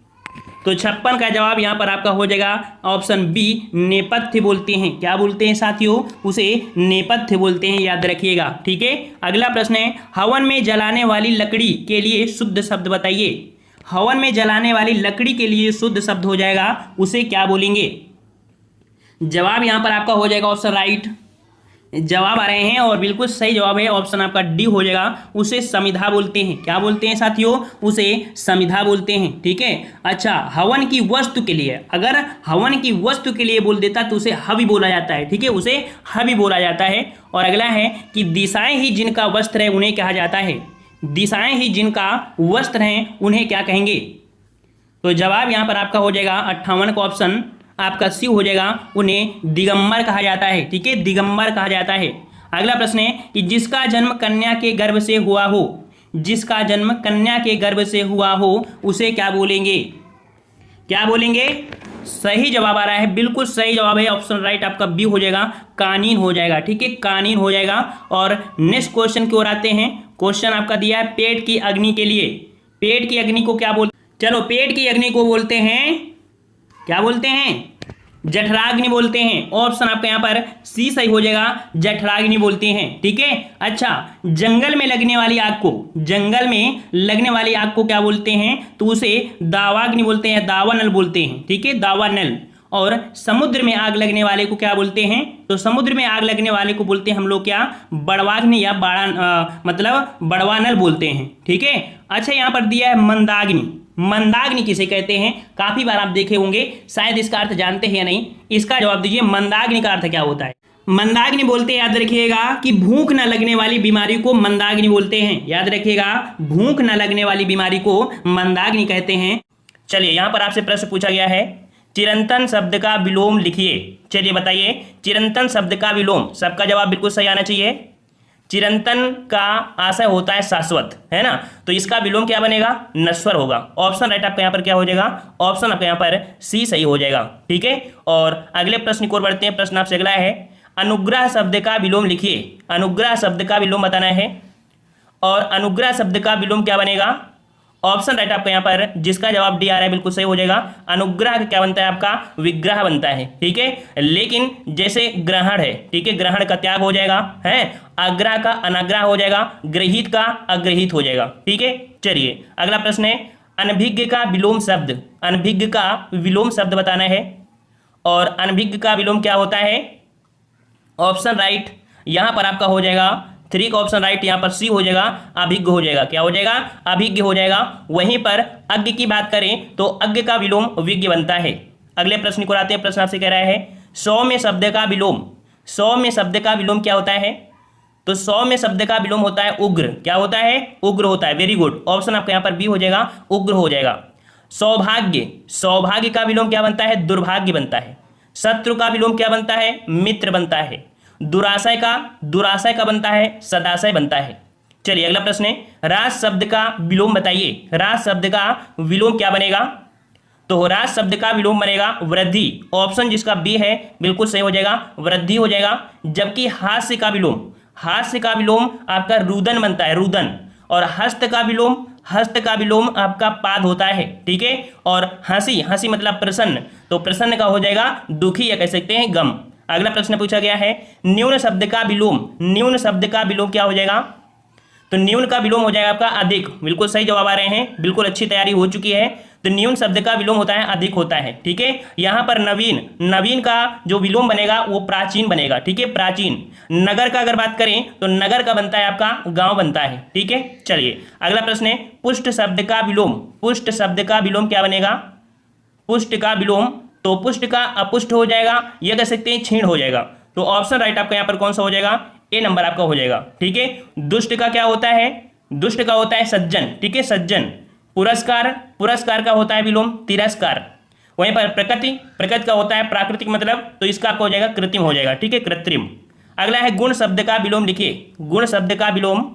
तो 56 का जवाब यहां पर आपका हो जाएगा ऑप्शन बी, नेपथ्य बोलते हैं। क्या बोलते हैं साथियों, उसे नेपथ्य बोलते हैं, याद रखिएगा। ठीक है, अगला प्रश्न है हवन में जलाने वाली लकड़ी के लिए शुद्ध शब्द बताइए। हवन में जलाने वाली लकड़ी के लिए शुद्ध शब्द हो जाएगा, उसे क्या बोलेंगे। जवाब यहां पर आपका हो जाएगा ऑप्शन राइट, जवाब आ रहे हैं और बिल्कुल सही जवाब है ऑप्शन आपका डी हो जाएगा। उसे समिधा बोलते हैं। क्या बोलते हैं साथियों? उसे समिधा बोलते हैं। ठीक है। अच्छा, हवन की वस्तु के लिए, अगर हवन की वस्तु के लिए बोल देता तो उसे हवि बोला जाता है। ठीक है, उसे हवि बोला जाता है। और अगला है कि दिशाएं ही जिनका वस्त्र है उन्हें कहा जाता है। दिशाएं ही जिनका वस्त्र है उन्हें क्या कहेंगे? तो जवाब यहां पर आपका हो जाएगा 58 का ऑप्शन आपका सी हो जाएगा, उन्हें दिगंबर कहा जाता है। ठीक है, दिगंबर कहा जाता है। अगला प्रश्न है कि जिसका जन्म कन्या के गर्भ से हुआ हो, जिसका जन्म कन्या के गर्भ से हुआ हो उसे क्या बोलेंगे? क्या बोलेंगे? सही जवाब आ रहा है, बिल्कुल सही जवाब है ऑप्शन राइट आपका बी हो जाएगा, कानीन हो जाएगा। ठीक है, कानीन हो जाएगा। और नेक्स्ट क्वेश्चन की ओर आते हैं। क्वेश्चन आपका दिया है पेट की अग्नि के लिए। पेट की अग्नि को क्या बोलते? चलो, पेट की अग्नि को बोलते हैं, क्या बोलते हैं? जठराग्नि बोलते हैं। ऑप्शन आपका यहाँ पर सी सही हो जाएगा, जठराग्नि बोलते हैं। ठीक है। अच्छा, जंगल में लगने वाली आग को, जंगल में लगने वाली आग को क्या बोलते हैं? तो उसे दावाग्नि बोलते हैं, दावानल बोलते हैं। ठीक है, दावानल। और समुद्र में आग लगने वाले को क्या बोलते हैं? तो समुद्र में आग लगने वाले को बोलते हैं हम लोग क्या? बड़वाग्नि या मतलब बड़वानल बोलते हैं। ठीक है। अच्छा, यहाँ पर दिया है मंदाग्नि। मंदाग्नि किसे कहते हैं? काफी बार आप देखे होंगे, शायद इसका अर्थ जानते हैं या नहीं। इसका जवाब दीजिए, मंदाग्नि का अर्थ क्या होता है? मंदाग्नि बोलते हैं, याद रखिएगा, कि भूख न लगने वाली बीमारी को मंदाग्नि बोलते हैं। याद रखिएगा, भूख न लगने वाली बीमारी को मंदाग्नि कहते हैं। चलिए, यहां पर आपसे प्रश्न पूछा गया है, चिरंतन शब्द का विलोम लिखिए। चलिए बताइए, चिरंतन शब्द का विलोम। सबका जवाब बिल्कुल सही आना चाहिए। चिरंतन का आशय होता है शाश्वत, है ना? तो इसका विलोम क्या बनेगा? नश्वर होगा। ऑप्शन राइट आपका यहाँ पर क्या हो जाएगा? ऑप्शन आपका यहाँ पर सी सही हो जाएगा। ठीक है। और अगले प्रश्न की ओर बढ़ते हैं। प्रश्न आपसे अगला है, अनुग्रह शब्द का विलोम लिखिए। अनुग्रह शब्द का विलोम बताना है। और अनुग्रह शब्द का विलोम क्या बनेगा? ऑप्शन राइट आपका यहाँ पर जिसका जवाब डी आ रहा है बिल्कुल सही हो जाएगा। अनुग्रह का क्या बनता है? आपका विग्रह बनता है। ठीक है, लेकिन जैसे ग्रहण है, ठीक है, ग्रहण का त्याग हो जाएगा, है, आग्रह का अनाग्रह हो जाएगा, गृहीत का अग्रहीत हो जाएगा। ठीक है। चलिए, अगला प्रश्न है, अनभिज्ञ का विलोम शब्द। अनभिज्ञ का विलोम शब्द बताना है। और अनभिज्ञ का विलोम क्या होता है? ऑप्शन राइट यहां पर आपका हो जाएगा 3 का ऑप्शन राइट, यहां पर सी हो जाएगा, अभिज्ञ हो जाएगा। क्या हो जाएगा? अभिज्ञ हो जाएगा। वहीं पर अज्ञ की बात करें तो अज्ञ का विलोम विज्ञ बनता है। अगले प्रश्न को आते हैं। प्रश्न आपसे कह रहा है, सौम्य शब्द का विलोम। सौम्य शब्द का विलोम क्या होता है? तो सौम्य शब्द का विलोम होता है उग्र। क्या होता है? उग्र होता है। वेरी गुड, ऑप्शन आपका यहाँ पर बी हो जाएगा, उग्र हो जाएगा। सौभाग्य, सौभाग्य का विलोम क्या बनता है? दुर्भाग्य बनता है। शत्रु का विलोम क्या बनता है? मित्र बनता है। दुराशय का बनता है सदाशय बनता है। चलिए, अगला प्रश्न है, रास शब्द का विलोम बताइए। रास शब्द का विलोम क्या बनेगा? तो रास शब्द का विलोम बनेगा वृद्धि। ऑप्शन जिसका बी है बिल्कुल सही हो जाएगा, वृद्धि हो जाएगा। जबकि हास्य का विलोम, हास्य का विलोम आपका रुदन बनता है, रुदन। और हस्त का विलोम आपका पाद होता है। ठीक है। और हंसी, हंसी मतलब प्रसन्न, तो प्रसन्न का हो जाएगा दुखी या कह सकते हैं गम। अगला प्रश्न पूछा गया है, न्यून शब्द का विलोम। न्यून शब्द का विलोम क्या हो जाएगा? तो न्यून का विलोम हो जाएगा आपका अधिक। बिल्कुल सही जवाब आ रहे हैं, बिल्कुल अच्छी तैयारी हो चुकी है। तो न्यून शब्द का विलोम होता है अधिक होता है। ठीक है। यहां पर नवीन, नवीन का जो विलोम बनेगा वो प्राचीन बनेगा। ठीक है, प्राचीन। नगर का अगर बात करें तो नगर का बनता है आपका गांव बनता है। ठीक है। चलिए, अगला प्रश्न है, पुष्ट शब्द का विलोम। पुष्ट शब्द का विलोम क्या बनेगा? पुष्ट का विलोम, तो पुष्ट का अपुष्ट हो जाएगा, यह कह सकते हैं क्षीण हो जाएगा। तो ऑप्शन राइट आपका यहाँ पर कौन सा हो जाएगा? ए नंबर आपका हो जाएगा। ठीक है। दुष्ट का क्या होता है? दुष्ट का होता है सज्जन। ठीक है, सज्जन। पुरस्कार, पुरस्कार का होता है विलोम तिरस्कार। वहीं पर प्रकृति, प्रकृति का होता है प्राकृतिक मतलब, तो इसका आपका हो जाएगा कृत्रिम हो जाएगा। ठीक है, कृत्रिम। अगला है गुण शब्द का विलोम लिखिए। गुण शब्द का विलोम,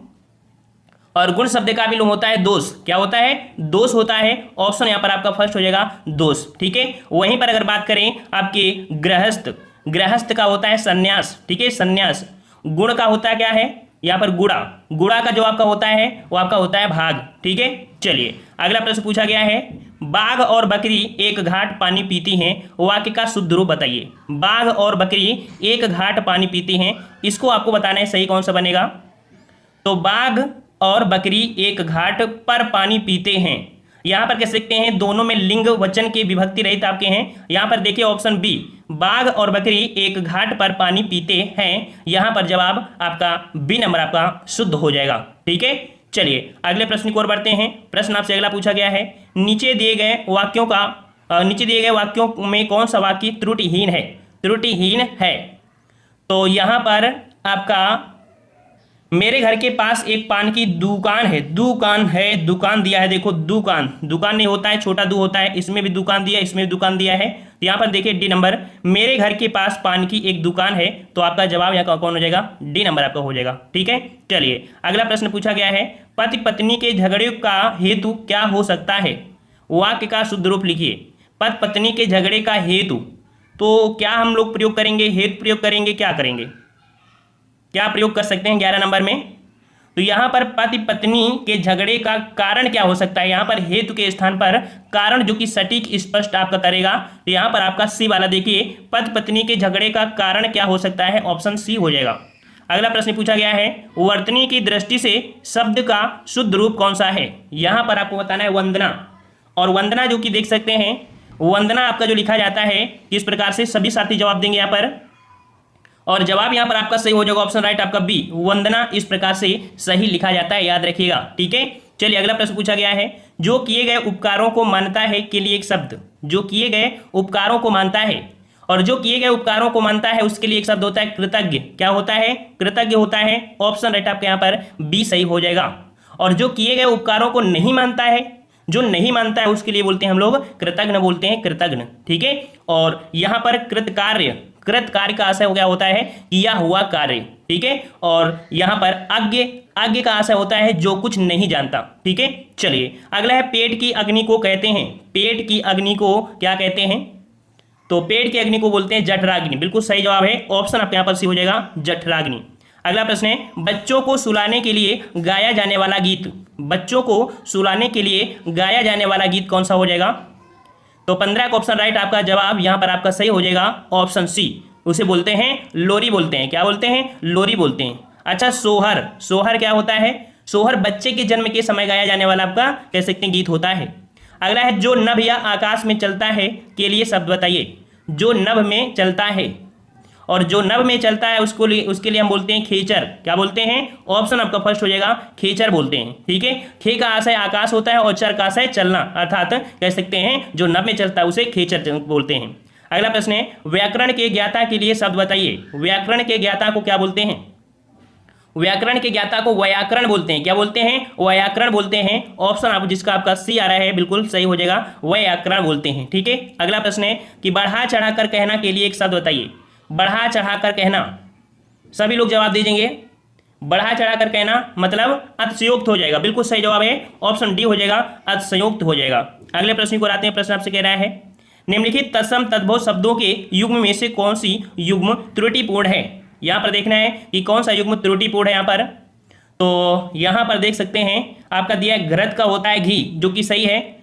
और गुण शब्द का विलोम होता है दोष। क्या होता है? दोष होता है। ऑप्शन यहाँ पर आपका फर्स्ट हो जाएगा दोष। ठीक है। वहीं पर अगर बात करें आपके गृहस्थ, गृहस्थ का होता है संन्यास। ठीक है, संन्यास। गुण का होता है क्या है? यहाँ पर गुड़ा, गुड़ा का जो आपका होता है वो आपका होता है भाग। ठीक है। चलिए, अगला प्रश्न पूछा गया है, बाघ और बकरी एक घाट पानी पीती हैं, वाक्य का शुद्ध रूप बताइए। बाघ और बकरी एक घाट पानी पीती हैं, इसको आपको बताना है सही कौन सा बनेगा। तो बाघ और बकरी एक घाट पर पानी पीते हैं, यहाँ पर कह सकते हैं दोनों में लिंग वचन के विभक्ति रहित आपके हैं। यहाँ पर देखिए ऑप्शन बी, बाघ और बकरी एक घाट पर पानी पीते हैं। यहाँ पर जवाब आपका बी नंबर आपका शुद्ध हो जाएगा। ठीक है, चलिए अगले प्रश्न की ओर बढ़ते हैं। प्रश्न आपसे अगला पूछा गया है, नीचे दिए गए वाक्यों में कौन सा वाक्य त्रुटिहीन है? त्रुटिहीन है तो यहाँ पर आपका मेरे घर के पास एक पान की दुकान है। दुकान दिया है, देखो दुकान नहीं होता है, छोटा दू होता है, इसमें भी दुकान दिया, इसमें भी दुकान दिया है। तो यहाँ पर देखिए डी नंबर, मेरे घर के पास पान की एक दुकान है, तो आपका जवाब यहाँ का कौन हो जाएगा? डी नंबर आपका हो जाएगा। ठीक है, चलिए अगला प्रश्न पूछा गया है, पति पत्नी के झगड़े का हेतु क्या हो सकता है? वाक्य का शुद्ध रूप लिखिए। पति पत्नी के झगड़े का हेतु, तो क्या हम लोग प्रयोग करेंगे? हेतु प्रयोग करेंगे, क्या करेंगे, क्या प्रयोग कर सकते हैं 11 नंबर में? तो यहाँ पर पति पत्नी के झगड़े का कारण क्या हो सकता है? यहाँ पर हेतु के स्थान पर कारण जो कि सटीक स्पष्ट आपका करेगा। तो यहाँ पर आपका सी वाला देखिए, पति पत्नी के झगड़े का कारण क्या हो सकता है? ऑप्शन सी हो जाएगा। अगला प्रश्न पूछा गया है, वर्तनी की दृष्टि से शब्द का शुद्ध रूप कौन सा है? यहाँ पर आपको बताना है वंदना। और वंदना जो कि देख सकते हैं, वंदना आपका जो लिखा जाता है किस प्रकार से, सभी साथी जवाब देंगे यहाँ पर, और जवाब यहाँ पर आपका सही हो जाएगा ऑप्शन राइट आपका बी, वंदना इस प्रकार से सही लिखा जाता है, याद रखिएगा। ठीक है, चलिए अगला प्रश्न पूछा गया है, जो किए गए उपकारों को मानता है के लिए एक शब्द। जो किए गए उपकारों को मानता है, और जो किए गए उपकारों को मानता है उसके लिए एक शब्द होता है कृतज्ञ। क्या होता है? कृतज्ञ होता है। ऑप्शन राइट आपका यहाँ पर बी सही हो जाएगा। और जो किए गए उपकारों को नहीं मानता है, जो नहीं मानता है उसके लिए बोलते हैं हम लोग कृतज्ञ, बोलते हैं कृतज्ञ। ठीक है, और यहाँ पर कृत कार्य का आशय हो गया होता है किया हुआ कार्य। ठीक है, और यहाँ पर आज्ञ का आशय होता है जो कुछ नहीं जानता। ठीक है, चलिए अगला है, पेट की अग्नि को कहते हैं। पेट की अग्नि को क्या कहते हैं? तो पेट की अग्नि को बोलते हैं जठराग्नि। बिल्कुल सही जवाब है, ऑप्शन आपके यहाँ पर सी हो जाएगा जठराग्नि। अगला प्रश्न है, बच्चों को सुलाने के लिए गाया जाने वाला गीत। बच्चों को सुलाने के लिए गाया जाने वाला गीत कौन सा हो जाएगा? तो 15 का ऑप्शन राइट आपका जवाब यहाँ पर आपका सही हो जाएगा ऑप्शन सी। उसे बोलते हैं लोरी बोलते हैं। क्या बोलते हैं? लोरी बोलते हैं। अच्छा, सोहर क्या होता है? सोहर बच्चे के जन्म के समय गाया जाने वाला आपका कह सकते हैं गीत होता है। अगला है, जो नभ या आकाश में चलता है के लिए शब्द बताइए। जो नभ में चलता है, और जो नभ में चलता है उसके लिए हम बोलते हैं खेचर। क्या बोलते हैं? ऑप्शन आपका फर्स्ट हो जाएगा खेचर बोलते हैं। ठीक है, खे का आशय आकाश होता है और चर का आशय चलना, अर्थात कह सकते हैं जो नभ में चलता है उसे खेचर बोलते हैं। अगला प्रश्न है, व्याकरण के ज्ञाता के लिए शब्द बताइए। व्याकरण के ज्ञाता को क्या बोलते हैं? व्याकरण के ज्ञाता को व्याकरण बोलते हैं। क्या बोलते हैं? व्याकरण बोलते हैं। ऑप्शन आप जिसका आपका सी आ रहा है बिल्कुल सही हो जाएगा, व्याकरण बोलते हैं। ठीक है, अगला प्रश्न है कि बढ़ा चढ़ाकर कहना के लिए एक शब्द बताइए। बढ़ा चढ़ाकर कहना, सभी लोग जवाब दीजिएंगे। बढ़ा चढ़ाकर कहना मतलब अतिशयोक्त हो जाएगा। बिल्कुल सही जवाब है, ऑप्शन डी हो जाएगा, अतिशयोक्त हो जाएगा। अगले प्रश्न को आते हैं। प्रश्न आपसे कह रहा है, निम्नलिखित तत्सम तद्भव शब्दों के युग्म में से कौन सी युग्म त्रुटिपूर्ण है? यहाँ पर देखना है कि कौन सा युग्म त्रुटिपूर्ण है। यहाँ पर तो यहाँ पर देख सकते हैं आपका दिया घृत का होता है घी, जो कि सही है।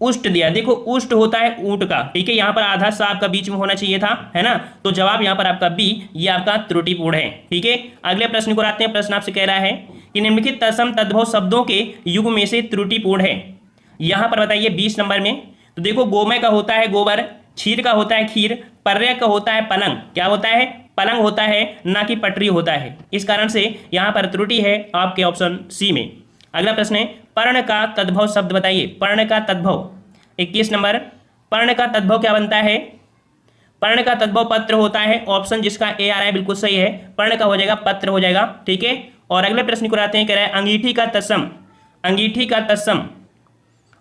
उष्ट दिया, देखो उष्ट होता है ऊंट का। ठीक है, यहाँ पर आधा सा आपका बीच में होना चाहिए था, है ना। तो जवाब यहाँ पर आपका बी, ये आपका त्रुटिपूर्ण है। ठीक है, अगले प्रश्न को आते हैं। प्रश्न आपसे कह रहा है कि निम्नलिखित तत्सम तद्भव शब्दों के युग में से त्रुटिपूर्ण है। यहाँ पर बताइए 20 नंबर में। तो देखो गोमय का होता है गोबर, क्षीर का होता है खीर, पर्य का होता है पलंग। क्या होता है? पलंग होता है, ना कि पटरी होता है। इस कारण से यहाँ पर त्रुटि है आपके ऑप्शन सी में। अगला प्रश्न है, पर्ण का तद्भव शब्द बताइए। पर्ण का तद्भव 21 नंबर। पर्ण का तद्भव क्या बनता है? पर्ण का तद्भव पत्र होता है। ऑप्शन जिसका ए आ रहा है बिल्कुल सही है, पर्ण का हो जाएगा पत्र हो जाएगा। ठीक है, और अगले प्रश्न को आते हैं। कह रहा है अंगीठी का तत्सम। अंगीठी का तत्सम,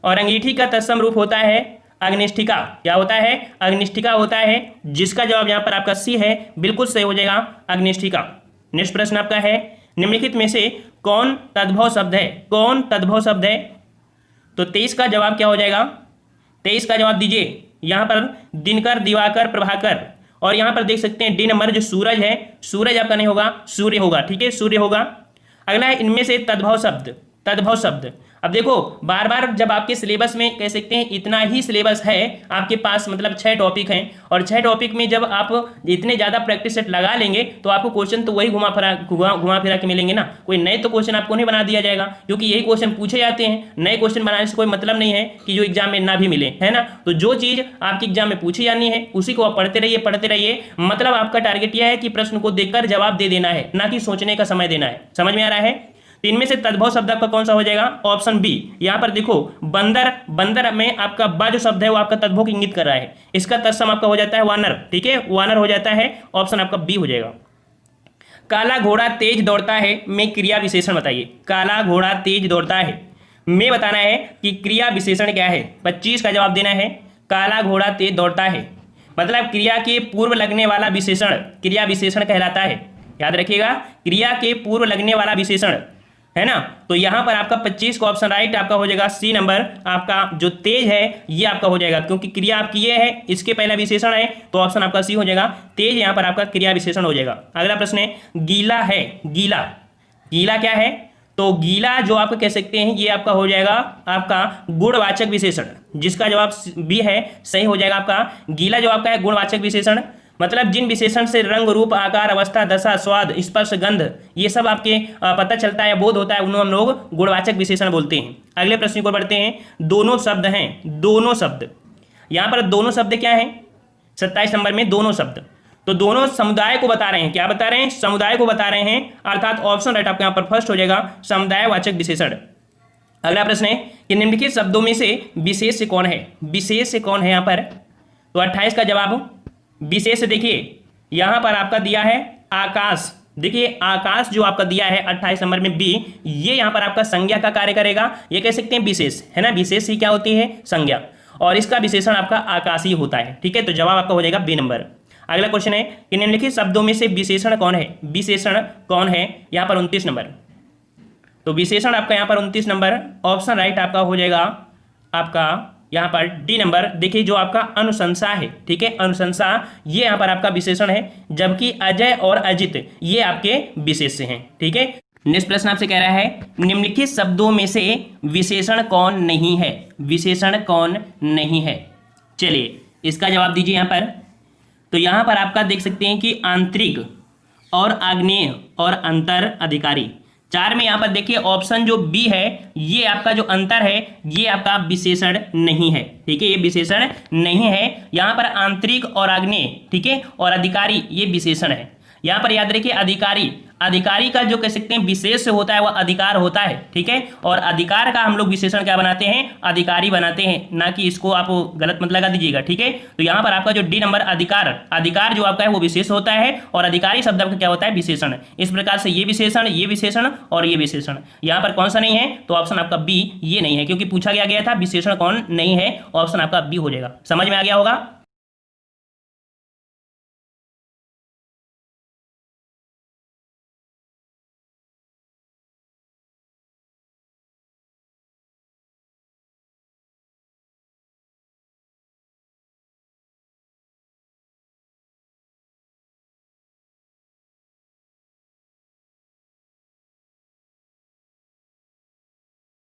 और अंगीठी का तत्सम रूप होता है अग्निष्ठिका। क्या होता है? अग्निष्ठिका होता है, जिसका जवाब यहाँ पर आपका सी है, बिल्कुल सही हो जाएगा अग्निष्ठिका। नेक्स्ट प्रश्न आपका है, निम्नलिखित में से कौन तद्भव शब्द है? कौन तद्भव शब्द है? तो 23 का जवाब क्या हो जाएगा? 23 का जवाब दीजिए। यहाँ पर दिनकर, दिवाकर, प्रभाकर, और यहाँ पर देख सकते हैं डी नंबर जो सूरज है, सूरज आपका नहीं होगा, सूर्य होगा। ठीक है, सूर्य होगा। अगला है, इनमें से तद्भव शब्द। तद्भव शब्द। अब देखो बार बार जब आपके सिलेबस में कह सकते हैं इतना ही सिलेबस है आपके पास, मतलब 6 टॉपिक हैं, और 6 टॉपिक में जब आप इतने ज़्यादा प्रैक्टिस सेट लगा लेंगे तो आपको क्वेश्चन तो वही घुमा फिरा के मिलेंगे ना, कोई नए तो क्वेश्चन आपको नहीं बना दिया जाएगा, क्योंकि यही क्वेश्चन पूछे जाते हैं। नए क्वेश्चन बनाने से कोई मतलब नहीं है कि जो एग्जाम में ना भी मिले, है ना। तो जो चीज़ आपके एग्जाम में पूछी जानी है उसी को आप पढ़ते रहिए। मतलब आपका टारगेट यह है कि प्रश्न को देखकर जवाब दे देना है, ना कि सोचने का समय देना है। समझ में आ रहा है। तो इनमें से तद्भव शब्द आपका कौन सा हो जाएगा? Option B. यहां पर देखो बंदर, बंदर में आपका बा जो शब्द है वो आपका तद्भव को इंगित कर रहा है, इसका तत्सम आपका हो जाता है वानर, ठीक है, वानर हो जाता है। ऑप्शन आपका बी हो जाएगा। काला घोड़ा तेज दौड़ता है में क्रिया विशेषण बताइए। काला घोड़ा तेज दौड़ता है में बताना है कि क्रिया विशेषण क्या है। 25 का जवाब देना है। काला घोड़ा तेज दौड़ता है मतलब क्रिया के पूर्व लगने वाला विशेषण क्रिया विशेषण कहलाता है। याद रखिएगा, क्रिया के पूर्व लगने वाला विशेषण, है ना। तो यहां पर आपका 25 का ऑप्शन राइट आपका हो जाएगा सी नंबर। आपका जो तेज है ये आपका हो जाएगा, क्योंकि क्रिया आपकी ये है, इसके पहला विशेषण है, तो ऑप्शन आपका सी हो जाएगा। तेज यहां पर आपका क्रिया विशेषण हो जाएगा। अगला प्रश्न है गीला है। गीला, गीला क्या है? तो गीला जो आप कह सकते हैं ये आपका हो जाएगा आपका गुणवाचक विशेषण, जिसका जवाब बी है, सही हो जाएगा आपका। गीला जो आपका है गुणवाचक विशेषण, मतलब जिन विशेषण से रंग, रूप, आकार, अवस्था, दशा, स्वाद, स्पर्श, गंध ये सब आपके पता चलता है, बोध होता है, उन्हें हम लोग गुणवाचक विशेषण बोलते हैं। अगले प्रश्न को बढ़ते हैं। दोनों शब्द हैं, दोनों शब्द। यहां पर दोनों शब्द क्या है? 27 नंबर में दोनों शब्द, तो दोनों समुदाय को बता रहे हैं। क्या बता रहे हैं? समुदाय को बता रहे हैं, अर्थात ऑप्शन राइट आपके यहां पर फर्स्ट हो जाएगा, समुदायवाचक विशेषण। अगला प्रश्न है कि निम्नलिखित शब्दों में से विशेष कौन है? विशेष कौन है यहां पर? तो 28 का जवाब विशेष। देखिए यहां पर आपका दिया है आकाश। देखिए आकाश जो आपका दिया है 28 नंबर में बी, ये यहां पर आपका संज्ञा का कार्य करेगा। ये कह सकते हैं विशेष, है ना। विशेष ही क्या होती है? संज्ञा, और इसका विशेषण आपका आकाशीय होता है, ठीक है। तो जवाब आपका हो जाएगा बी नंबर। अगला क्वेश्चन है कि निम्नलिखित शब्दों में से विशेषण कौन है? विशेषण कौन है? यहां पर 29 नंबर। तो विशेषण आपका यहां पर 29 नंबर, ऑप्शन राइट आपका हो जाएगा आपका यहां पर डी नंबर। देखिए जो आपका अनुशंसा है, ठीक है, अनुशंसा ये यहां पर आपका विशेषण है, जबकि अजय और अजित ये आपके विशेष्य हैं, ठीक है। नेक्स्ट प्रश्न आपसे कह रहा है निम्नलिखित शब्दों में से विशेषण कौन नहीं है? विशेषण कौन नहीं है? चलिए इसका जवाब दीजिए यहां पर। तो यहां पर आपका देख सकते हैं कि आंतरिक और आग्नेय और अंतर अधिकारी। 4 में यहां पर देखिए ऑप्शन जो बी है ये आपका जो अंतर है ये आपका विशेषण नहीं है, ठीक है, ये विशेषण नहीं है। यहां पर आंतरिक और आग्नेय, ठीक है, और अधिकारी ये विशेषण है। यहां पर याद रखिए अधिकारी, अधिकारी का जो कह सकते हैं विशेष होता है वह अधिकार होता है, ठीक है, और अधिकार का हम लोग विशेषण क्या बनाते हैं? अधिकारी बनाते हैं, ना कि इसको आप गलत मत लगा दीजिएगा, ठीक है। तो यहां पर आपका जो डी नंबर अधिकार, अधिकार जो आपका है वो विशेष होता है, और अधिकारी शब्द आपका क्या होता है? विशेषण। इस प्रकार से ये विशेषण और ये विशेषण, यहां पर कौन सा नहीं है? तो ऑप्शन आपका बी ये नहीं है, क्योंकि पूछा गया था विशेषण कौन नहीं है, ऑप्शन आपका बी हो जाएगा। समझ में आ गया होगा।